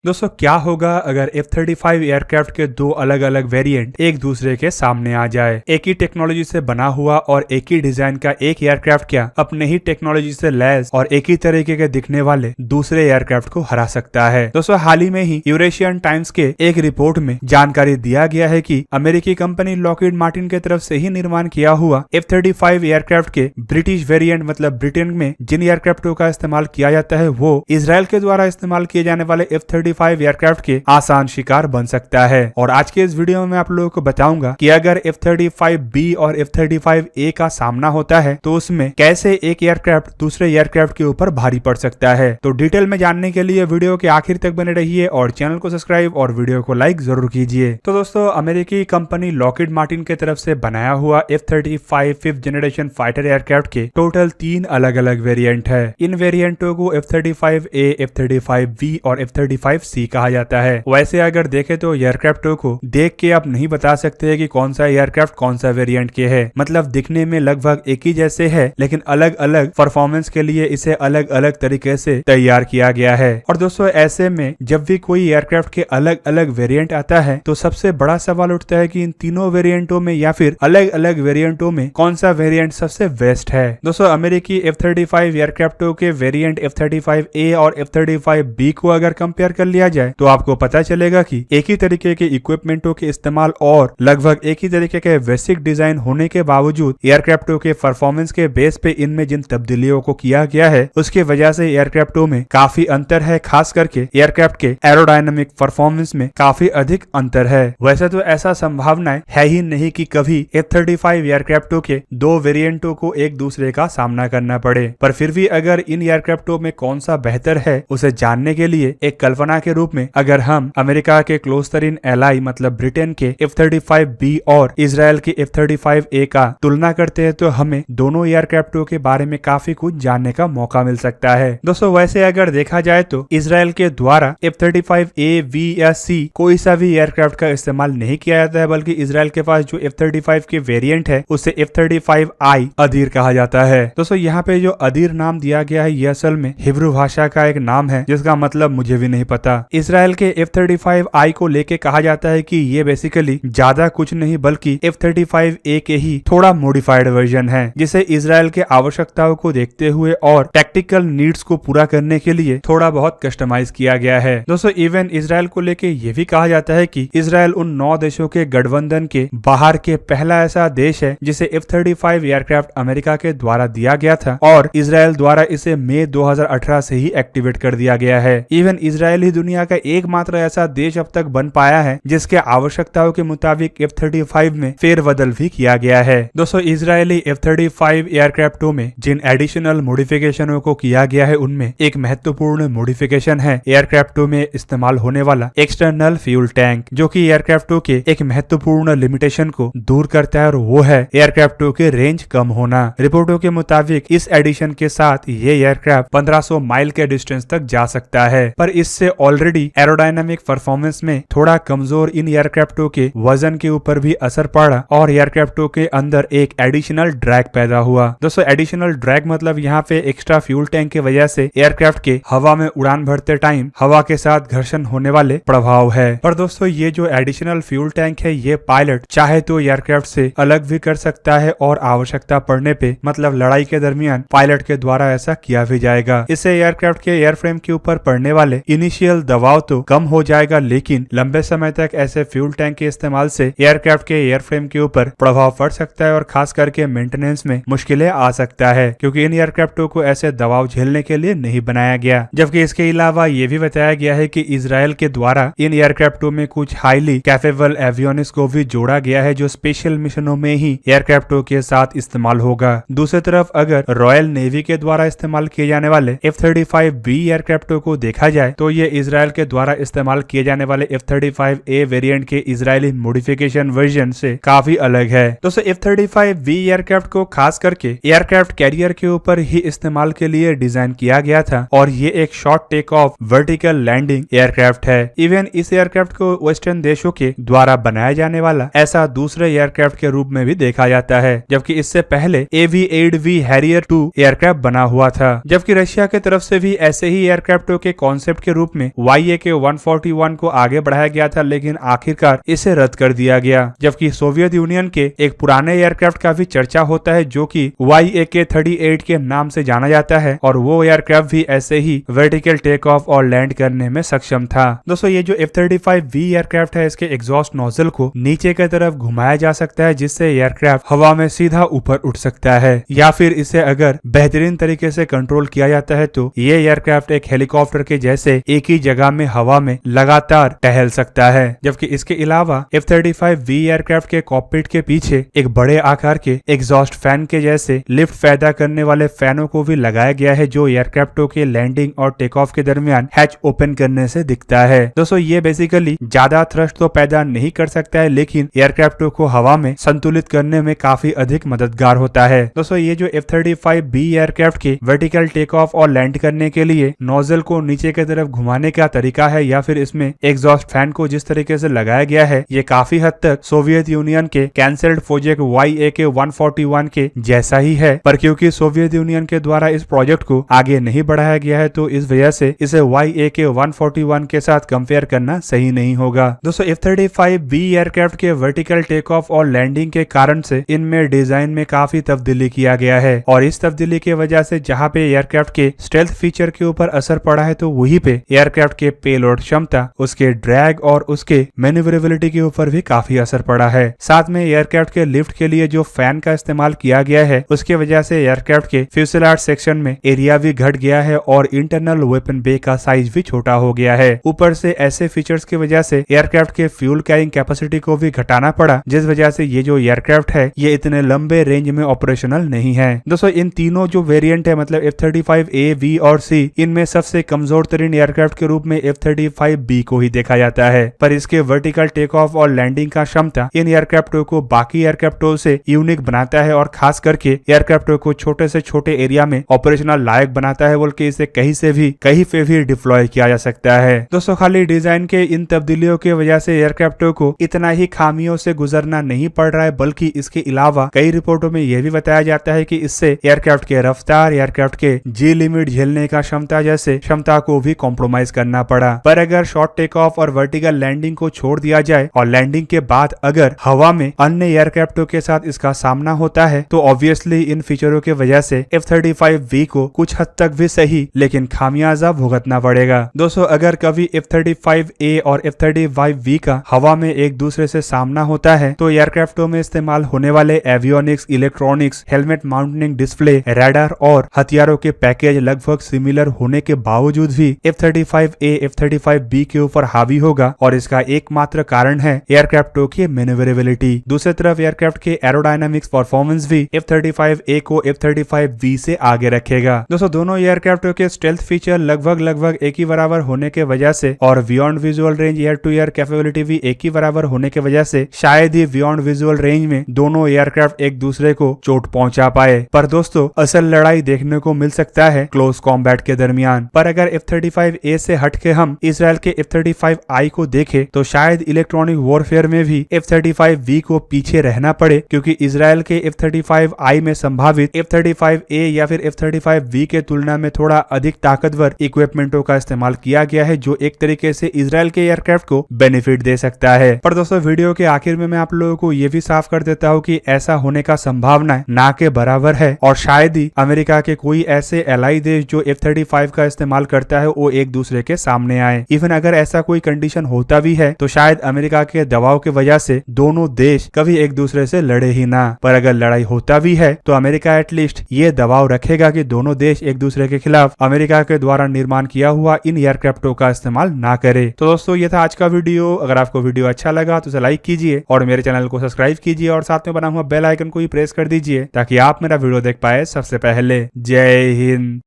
दोस्तों क्या होगा अगर F-35 एयरक्राफ्ट के दो अलग अलग वेरिएंट एक दूसरे के सामने आ जाए। एक ही टेक्नोलॉजी से बना हुआ और एक ही डिजाइन का एक एयरक्राफ्ट क्या अपने ही टेक्नोलॉजी से लैस और एक ही तरीके के दिखने वाले दूसरे एयरक्राफ्ट को हरा सकता है। दोस्तों हाल ही में ही यूरेशियन टाइम्स के एक रिपोर्ट में जानकारी दिया गया है कि अमेरिकी कंपनी लॉकहीड मार्टिन की तरफ से ही निर्माण किया हुआ F-35 एयरक्राफ्ट के ब्रिटिश वेरिएंट मतलब ब्रिटेन में जिन एयरक्राफ्टों का इस्तेमाल किया जाता है वो इसराइल के द्वारा इस्तेमाल किए जाने वाले F-35 एयरक्राफ्ट के आसान शिकार बन सकता है। और आज के इस वीडियो में मैं आप लोगों को बताऊंगा कि अगर F-35B और F-35A का सामना होता है तो उसमें कैसे एक एयरक्राफ्ट दूसरे एयरक्राफ्ट के ऊपर भारी पड़ सकता है। तो डिटेल में जानने के लिए वीडियो के आखिर तक बने रहिए और चैनल को सब्सक्राइब और वीडियो को लाइक जरूर कीजिए। तो दोस्तों अमेरिकी कंपनी लॉकहीड मार्टिन की तरफ से बनाया हुआ F-35 5th generation fighter aircraft के टोटल 3 अलग अलग वेरिएंट है। इन वेरिएंटों को F-35A, F-35B और F-35C कहा जाता है। वैसे अगर देखें तो एयरक्राफ्टों को देख के आप नहीं बता सकते कि कौन सा एयरक्राफ्ट कौन सा वेरिएंट के है। मतलब दिखने में लगभग एक ही जैसे है लेकिन अलग अलग परफॉर्मेंस के लिए इसे अलग अलग तरीके से तैयार किया गया है। और दोस्तों ऐसे में जब भी कोई एयरक्राफ्ट के अलग अलग वेरिएंट आता है तो सबसे बड़ा सवाल उठता है कि इन तीनों वेरिएंटों में या फिर अलग अलग वेरिएंटों में कौन सा वेरिएंट सबसे बेस्ट है। दोस्तों अमेरिकी F-35 एयरक्राफ्टों के वेरिएंट F-35A और F-35B को अगर कंपेयर कर लिया जाए तो आपको पता चलेगा कि एक ही तरीके के इक्विपमेंटों के इस्तेमाल और लगभग एक ही तरीके के बेसिक डिजाइन होने के बावजूद एयरक्राफ्टों के परफॉर्मेंस के बेस पे इनमें जिन तब्दीलियों को किया गया है उसके वजह से एयरक्राफ्टों में काफी अंतर है। खास करके एयरक्राफ्ट के एरोडायनामिक परफॉर्मेंस में काफी अधिक अंतर है। वैसे तो ऐसा संभावना है ही नहीं कि कभी F-35 एयरक्राफ्टों के दो वेरिएंटों को एक दूसरे का सामना करना पड़े, पर फिर भी अगर इन एयरक्राफ्टों में कौन सा बेहतर है उसे जानने के लिए एक कल्पना के रूप में अगर हम अमेरिका के क्लोज तरीन एलाई मतलब ब्रिटेन के F-35B और इजराइल के F-35A का तुलना करते हैं तो हमें दोनों एयरक्राफ्टों के बारे में काफी कुछ जानने का मौका मिल सकता है। दोस्तों वैसे अगर देखा जाए तो इजराइल के द्वारा F-35A, B या C कोई सा भी एयरक्राफ्ट का इस्तेमाल नहीं किया जाता है, बल्कि इजराइल के पास जो F-35 के वेरिएंट है उसे F-35I अदीर कहा जाता है। दोस्तों यहाँ पे जो अदीर नाम दिया गया है ये असल में हिब्रू भाषा का एक नाम है जिसका मतलब मुझे भी नहीं पता। इजराइल के F-35I को लेके कहा जाता है कि ये बेसिकली ज्यादा कुछ नहीं बल्कि F-35A के ही थोड़ा मॉडिफाइड वर्जन है, जिसे इजराइल के आवश्यकताओं को देखते हुए और टैक्टिकल नीड्स को पूरा करने के लिए थोड़ा बहुत कस्टमाइज किया गया है। दोस्तों इवन इजराइल को लेके ये भी कहा जाता है कि इजराइल उन 9 देशों के गठबंधन के बाहर के पहला ऐसा देश है जिसे F-35 एयरक्राफ्ट अमेरिका के द्वारा दिया गया था और इजराइल द्वारा इसे मई 2018 से ही एक्टिवेट कर दिया गया है। इवन इजराइल ही दुनिया का एकमात्र ऐसा देश अब तक बन पाया है जिसके आवश्यकताओं के मुताबिक F-35 में फेरबदल भी किया गया है। दोस्तों इजरायली F-35 एयरक्राफ्टों में जिन एडिशनल मॉडिफिकेशनों को किया गया है उनमें एक महत्वपूर्ण मॉडिफिकेशन है एयरक्राफ्टों में इस्तेमाल होने वाला एक्सटर्नल फ्यूल टैंक, जो कि एयरक्राफ्टों के एक महत्वपूर्ण लिमिटेशन को दूर करता है और वो है एयरक्राफ्टों के रेंज कम होना। रिपोर्टों के मुताबिक इस एडिशन के साथ ये एयरक्राफ्ट 1500 माइल के डिस्टेंस तक जा सकता है, पर इससे ऑलरेडी एरोडायनामिक परफॉर्मेंस में थोड़ा कमजोर इन एयरक्राफ्टों के वजन के ऊपर भी असर पड़ा और एयरक्राफ्टों के अंदर एक एडिशनल ड्रैग पैदा हुआ। दोस्तों एडिशनल ड्रैग मतलब यहाँ पे एक्स्ट्रा फ्यूल टैंक की वजह से एयरक्राफ्ट के हवा में उड़ान भरते टाइम हवा के साथ घर्षण होने वाले प्रभाव है। पर दोस्तों ये जो एडिशनल फ्यूल टैंक है ये पायलट चाहे तो एयरक्राफ्ट से अलग भी कर सकता है और आवश्यकता पड़ने पे मतलब लड़ाई के दरमियान पायलट के द्वारा ऐसा किया भी जाएगा। इससे एयरक्राफ्ट के एयरफ्रेम के ऊपर पड़ने वाले इनिशियल दबाव तो कम हो जाएगा, लेकिन लंबे समय तक ऐसे फ्यूल टैंक के इस्तेमाल से एयरक्राफ्ट के एयरफ्रेम के ऊपर प्रभाव पड़ सकता है और खास करके मेंटेनेंस में मुश्किलें आ सकता है, क्योंकि इन एयरक्राफ्टों को ऐसे दबाव झेलने के लिए नहीं बनाया गया। जबकि इसके अलावा ये भी बताया गया है कि इजराइल के द्वारा इन एयरक्राफ्टों में कुछ हाईली कैपेबल एवियोनिक्स को भी जोड़ा गया है जो स्पेशल मिशनों में ही एयरक्राफ्टों के साथ इस्तेमाल होगा। दूसरी तरफ अगर रॉयल नेवी के द्वारा इस्तेमाल किए जाने वाले F-35B एयरक्राफ्टों को देखा जाए तो ये इजराइल के द्वारा इस्तेमाल किए जाने वाले F-35A वेरिएंट के इजरायली मॉडिफिकेशन वर्जन से काफी अलग है। दोस्तों F-35B एयरक्राफ्ट को खास करके एयरक्राफ्ट कैरियर के ऊपर ही इस्तेमाल के लिए डिजाइन किया गया था और ये एक short take off vertical landing aircraft है। इवन इस एयरक्राफ्ट को वेस्टर्न देशों के द्वारा बनाया जाने वाला ऐसा दूसरे एयरक्राफ्ट के रूप में भी देखा जाता है, जबकि इससे पहले AV-8V हैरियर 2 एयरक्राफ्ट बना हुआ था। जबकि रशिया की तरफ से भी ऐसे ही एयरक्राफ्टों के कॉन्सेप्ट के रूप में YAK-141 को आगे बढ़ाया गया था, लेकिन आखिरकार इसे रद्द कर दिया गया। जबकि सोवियत यूनियन के एक पुराने एयरक्राफ्ट का भी चर्चा होता है जो कि YAK-38 के नाम से जाना जाता है, और वो एयरक्राफ्ट भी ऐसे ही वर्टिकल टेक ऑफ और लैंड करने में सक्षम था। दोस्तों, ये जो F-35B एयरक्राफ्ट है, इसके एग्जॉस्ट नोजल को नीचे की तरफ घुमाया जा सकता है, जिससे एयरक्राफ्ट हवा में सीधा ऊपर उठ सकता है, या फिर इसे अगर बेहतरीन तरीके से कंट्रोल किया जाता है तो ये एयरक्राफ्ट एक हेलीकॉप्टर के जैसे एक ही जगह में हवा में लगातार टहल सकता है। जबकि इसके अलावा F-35B एयरक्राफ्ट के कॉकपिट के पीछे एक बड़े आकार के एग्जॉस्ट फैन के जैसे लिफ्ट पैदा करने वाले फैनों को भी लगाया गया है, जो एयरक्राफ्टों के लैंडिंग और टेक ऑफ के दरमियान हैच ओपन करने से दिखता है। दोस्तों, ये बेसिकली ज्यादा थ्रस्ट तो पैदा नहीं कर सकता है, लेकिन एयरक्राफ्टों को हवा में संतुलित करने में काफी अधिक मददगार होता है। दोस्तों, ये जो F-35B एयरक्राफ्ट के वर्टिकल टेक ऑफ और लैंड करने के लिए नोजल को नीचे की तरफ घुमाने का तरीका है, या फिर इसमें एग्जॉस्ट फैन को जिस तरीके से लगाया गया है, ये काफी हद तक सोवियत यूनियन के कैंसल्ड प्रोजेक्ट YAK-141 के जैसा ही है। पर क्योंकि सोवियत यूनियन के द्वारा इस प्रोजेक्ट को आगे नहीं बढ़ाया गया है, तो इस वजह से इसे YAK-141 के साथ कंपेयर करना सही नहीं होगा। दोस्तों, F-35B एयरक्राफ्ट के वर्टिकल टेक ऑफ और लैंडिंग के कारण से इनमें डिजाइन में काफी तब्दीली किया गया है, और इस तब्दीली की वजह से जहां पे एयरक्राफ्ट के स्टेल्थ फीचर के ऊपर असर पड़ा है, तो वहीं पे एयरक्राफ्ट के पेलोड क्षमता, उसके ड्रैग और उसके मैन्यूवरेबिलिटी के ऊपर भी काफी असर पड़ा है। साथ में एयरक्राफ्ट के लिफ्ट के लिए जो फैन का इस्तेमाल किया गया है, उसके वजह से एयरक्राफ्ट के फ्यूसेलाज सेक्शन में एरिया भी घट गया है, और इंटरनल वेपन बे का साइज भी छोटा हो गया है। ऊपर से ऐसे फीचर्स की वजह से एयरक्राफ्ट के फ्यूल कैरिंग कैपेसिटी को भी घटाना पड़ा, जिस वजह से ये जो एयरक्राफ्ट है, ये इतने लंबे रेंज में ऑपरेशनल नहीं है। दोस्तों, इन तीनों जो वेरिएंट है, मतलब F-35A, B और C, इनमें सबसे कमजोर तरीन एयरक्राफ्ट के रूप में F-35B को ही देखा जाता है। पर इसके वर्टिकल टेक ऑफ और लैंडिंग का क्षमता इन एयरक्राफ्टों को बाकी एयरक्राफ्टों से यूनिक बनाता है, और खास करके एयरक्राफ्टों को छोटे से छोटे एरिया में ऑपरेशनल लायक बनाता है, बोल के इसे कहीं पे भी डिप्लॉय किया जा सकता है। दोस्तों, खाली डिजाइन के इन तब्दीलियों की वजह से एयरक्राफ्टों को इतना ही खामियों से गुजरना नहीं पड़ रहा है, बल्कि इसके अलावा कई रिपोर्टों में यह भी बताया जाता है कि इससे एयरक्राफ्ट के रफ्तार, एयरक्राफ्ट के जी लिमिट झेलने का क्षमता जैसे क्षमता को भी कॉम्प्रोमाइज करना पड़ा। पर अगर शॉर्ट टेक ऑफ और वर्टिकल लैंडिंग को छोड़ दिया जाए, और लैंडिंग के बाद अगर हवा में अन्य एयरक्राफ्टों के साथ इसका सामना होता है, तो ऑब्वियसली इन फीचरों की वजह से F-35B को कुछ हद तक भी सही, लेकिन खामियाजा भुगतना पड़ेगा। दोस्तों, अगर कभी F-35A और F-35B का हवा में एक दूसरे से सामना होता है, तो एयरक्राफ्टों में इस्तेमाल होने वाले avionics, electronics, helmet mounting display, radar और हथियारों के पैकेज लगभग सिमिलर होने के बावजूद भी F-35A F-35B के ऊपर हावी होगा, और इसका एकमात्र कारण है एयरक्राफ्टों की मैन्यूवरेबिलिटी। दूसरी तरफ एयरक्राफ्ट के एरोडायनामिक्स परफॉर्मेंस भी F-35A को F-35B से आगे रखेगा। दोस्तों, दोनों एयरक्राफ्टों के स्टेल्थ फीचर लगभग एक ही बराबर होने के वजह से, और beyond visual range, air to air capability भी एक ही बराबर होने के वजह से शायद ही बियॉन्ड विजुअल रेंज में दोनों एयरक्राफ्ट एक दूसरे को चोट पहुंचा पाए। पर दोस्तों, असल लड़ाई देखने को मिल सकता है क्लोज कॉम्बैट के दरमियान। पर अगर F-35A से हटके हम इजराइल के F-35I को देखें, तो शायद इलेक्ट्रॉनिक वॉरफेयर में भी F-35B को पीछे रहना पड़े, क्योंकि इजराइल के F-35I में संभावित F-35A या फिर F-35B के तुलना में थोड़ा अधिक ताकतवर इक्विपमेंटों का इस्तेमाल किया गया है, जो एक तरीके से इजराइल के एयरक्राफ्ट को बेनिफिट दे सकता है। पर दोस्तों, वीडियो के आखिर में मैं आप लोगों को ये भी साफ कर देता हूँ कि ऐसा होने का संभावना ना के बराबर है, और शायद ही अमेरिका के कोई ऐसे एलाई देश जो F-35 का इस्तेमाल करता है, वो एक दूसरे के सामने आए। इवन अगर ऐसा कोई कंडीशन होता भी है, तो शायद अमेरिका के दबाव की वजह से दोनों देश कभी एक दूसरे से लड़े ही ना। पर अगर लड़ाई होता भी है, तो अमेरिका एटलीस्ट ये दबाव रखेगा कि दोनों देश एक दूसरे के खिलाफ अमेरिका के द्वारा निर्माण किया हुआ इन एयरक्राफ्टों का इस्तेमाल ना करे। तो दोस्तों, ये था आज का वीडियो। अगर आपको वीडियो अच्छा लगा तो उसे लाइक कीजिए, और मेरे चैनल को सब्सक्राइब कीजिए, और साथ में बना हुआ बेल आइकन को भी प्रेस कर दीजिए, ताकि आप मेरा वीडियो देख पाए सबसे पहले। जय हिंद।